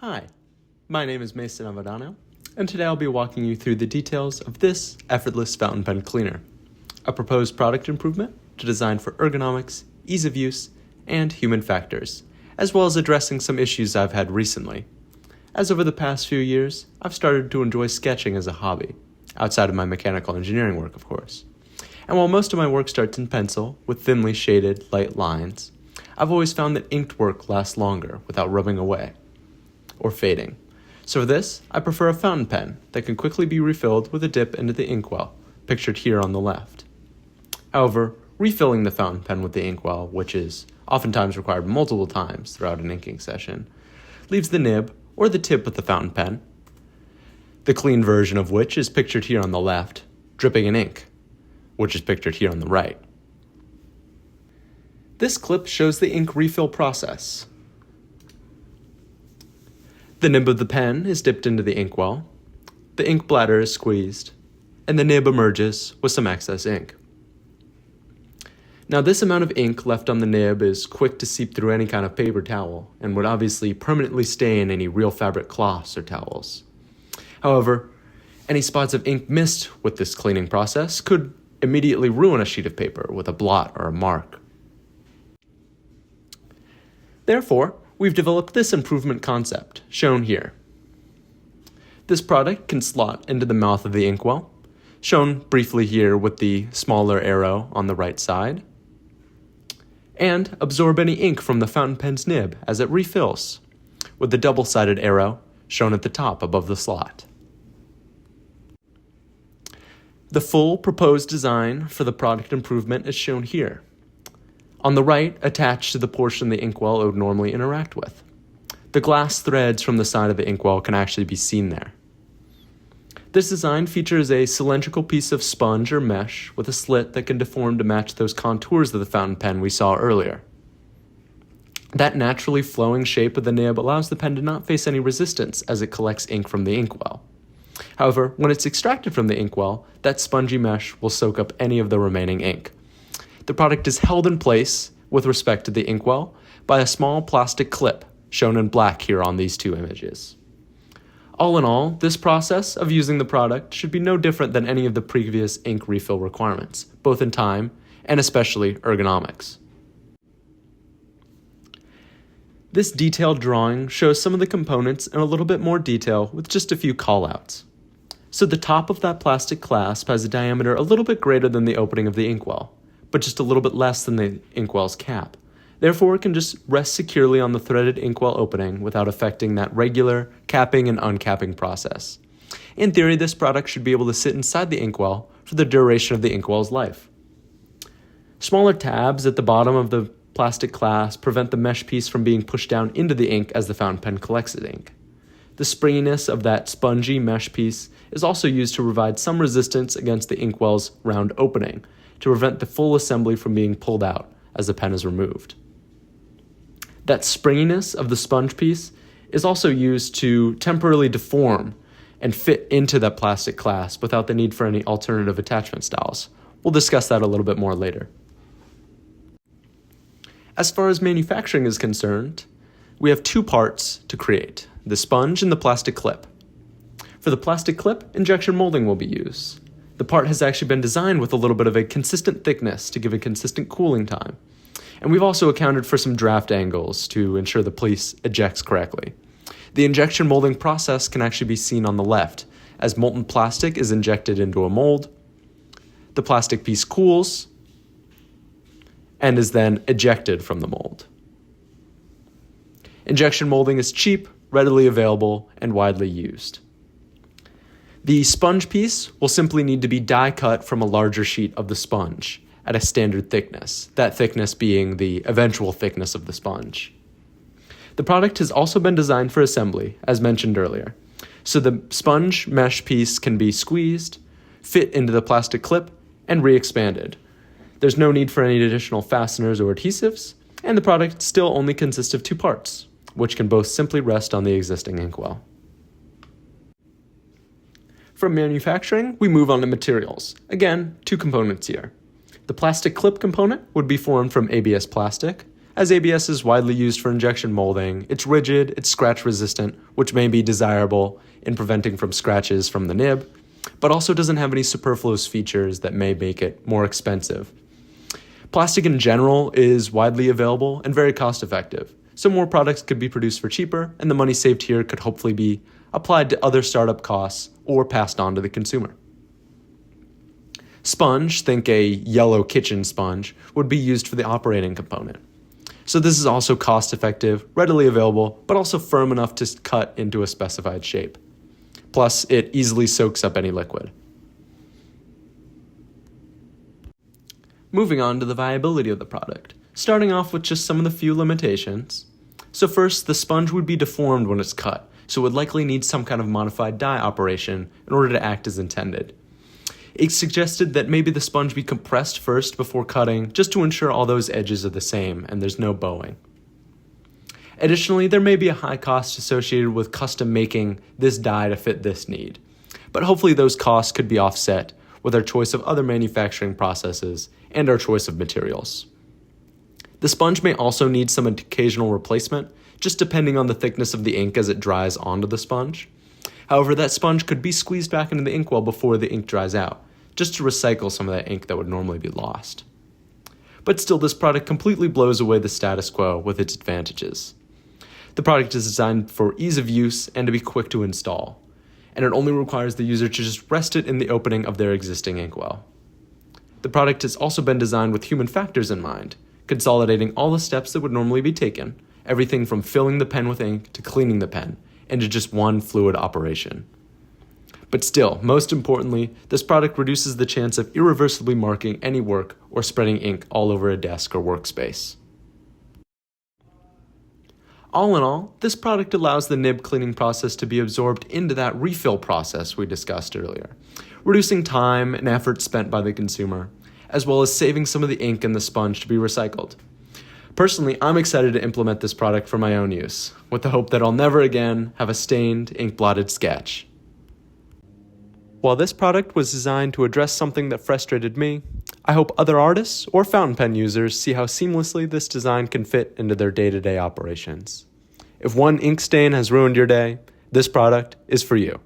Hi, my name is Mason Avidano, and today I'll be walking you through the details of this effortless fountain pen cleaner, a proposed product improvement designed for ergonomics, ease of use, and human factors, as well as addressing some issues I've had recently. As over the past few years, I've started to enjoy sketching as a hobby, outside of my mechanical engineering work, of course. And while most of my work starts in pencil, with thinly shaded, light lines, I've always found that inked work lasts longer without rubbing away or fading. So for this, I prefer a fountain pen that can quickly be refilled with a dip into the inkwell, pictured here on the left. However, refilling the fountain pen with the inkwell, which is oftentimes required multiple times throughout an inking session, leaves the nib or the tip of the fountain pen, the clean version of which is pictured here on the left, dripping in ink, which is pictured here on the right. This clip shows the ink refill process. The nib of the pen is dipped into the inkwell, the ink bladder is squeezed, and the nib emerges with some excess ink. Now, this amount of ink left on the nib is quick to seep through any kind of paper towel and would obviously permanently stain any real fabric cloths or towels. However, any spots of ink missed with this cleaning process could immediately ruin a sheet of paper with a blot or a mark. Therefore, we've developed this improvement concept, shown here. This product can slot into the mouth of the inkwell, shown briefly here with the smaller arrow on the right side, and absorb any ink from the fountain pen's nib as it refills, with the double-sided arrow shown at the top above the slot. The full proposed design for the product improvement is shown here. On the right, attached to the portion the inkwell would normally interact with. The glass threads from the side of the inkwell can actually be seen there. This design features a cylindrical piece of sponge or mesh with a slit that can deform to match those contours of the fountain pen we saw earlier. That naturally flowing shape of the nib allows the pen to not face any resistance as it collects ink from the inkwell. However, when it's extracted from the inkwell, that spongy mesh will soak up any of the remaining ink. The product is held in place with respect to the inkwell by a small plastic clip shown in black here on these two images. All in all, this process of using the product should be no different than any of the previous ink refill requirements, both in time and especially ergonomics. This detailed drawing shows some of the components in a little bit more detail with just a few callouts. So the top of that plastic clasp has a diameter a little bit greater than the opening of the inkwell, but just a little bit less than the inkwell's cap. Therefore, it can just rest securely on the threaded inkwell opening without affecting that regular capping and uncapping process. In theory, this product should be able to sit inside the inkwell for the duration of the inkwell's life. Smaller tabs at the bottom of the plastic clasp prevent the mesh piece from being pushed down into the ink as the fountain pen collects its ink. The springiness of that spongy mesh piece is also used to provide some resistance against the inkwell's round opening, to prevent the full assembly from being pulled out as the pen is removed. That springiness of the sponge piece is also used to temporarily deform and fit into that plastic clasp without the need for any alternative attachment styles. We'll discuss that a little bit more later. As far as manufacturing is concerned, we have two parts to create, the sponge and the plastic clip. For the plastic clip, injection molding will be used. The part has actually been designed with a little bit of a consistent thickness to give a consistent cooling time. And we've also accounted for some draft angles to ensure the piece ejects correctly. The injection molding process can actually be seen on the left, as molten plastic is injected into a mold. The plastic piece cools and is then ejected from the mold. Injection molding is cheap, readily available, and widely used. The sponge piece will simply need to be die cut from a larger sheet of the sponge at a standard thickness, that thickness being the eventual thickness of the sponge. The product has also been designed for assembly, as mentioned earlier, so the sponge mesh piece can be squeezed, fit into the plastic clip, and re-expanded. There's no need for any additional fasteners or adhesives, and the product still only consists of two parts, which can both simply rest on the existing inkwell. From manufacturing, we move on to materials. Again, two components here. The plastic clip component would be formed from ABS plastic, As ABS is widely used for injection molding, it's rigid, it's scratch resistant, which may be desirable in preventing from scratches from the nib, but also doesn't have any superfluous features that may make it more expensive. Plastic in general is widely available and very cost effective, so more products could be produced for cheaper, and the money saved here could hopefully be applied to other startup costs or passed on to the consumer. Sponge, think a yellow kitchen sponge, would be used for the operating component. So this is also cost effective, readily available, but also firm enough to cut into a specified shape. Plus, it easily soaks up any liquid. Moving on to the viability of the product, starting off with just some of the few limitations. So first, the sponge would be deformed when it's cut, so it would likely need some kind of modified die operation in order to act as intended. It's suggested that maybe the sponge be compressed first before cutting, just to ensure all those edges are the same and there's no bowing. Additionally, there may be a high cost associated with custom making this die to fit this need, but hopefully those costs could be offset with our choice of other manufacturing processes and our choice of materials. The sponge may also need some occasional replacement, just depending on the thickness of the ink as it dries onto the sponge. However, that sponge could be squeezed back into the inkwell before the ink dries out, just to recycle some of that ink that would normally be lost. But still, this product completely blows away the status quo with its advantages. The product is designed for ease of use and to be quick to install, and it only requires the user to just rest it in the opening of their existing inkwell. The product has also been designed with human factors in mind, consolidating all the steps that would normally be taken, everything from filling the pen with ink to cleaning the pen, into just one fluid operation. But still, most importantly, this product reduces the chance of irreversibly marking any work or spreading ink all over a desk or workspace. All in all, this product allows the nib cleaning process to be absorbed into that refill process we discussed earlier, reducing time and effort spent by the consumer, as well as saving some of the ink in the sponge to be recycled. Personally, I'm excited to implement this product for my own use, with the hope that I'll never again have a stained, ink-blotted sketch. While this product was designed to address something that frustrated me, I hope other artists or fountain pen users see how seamlessly this design can fit into their day-to-day operations. If one ink stain has ruined your day, this product is for you.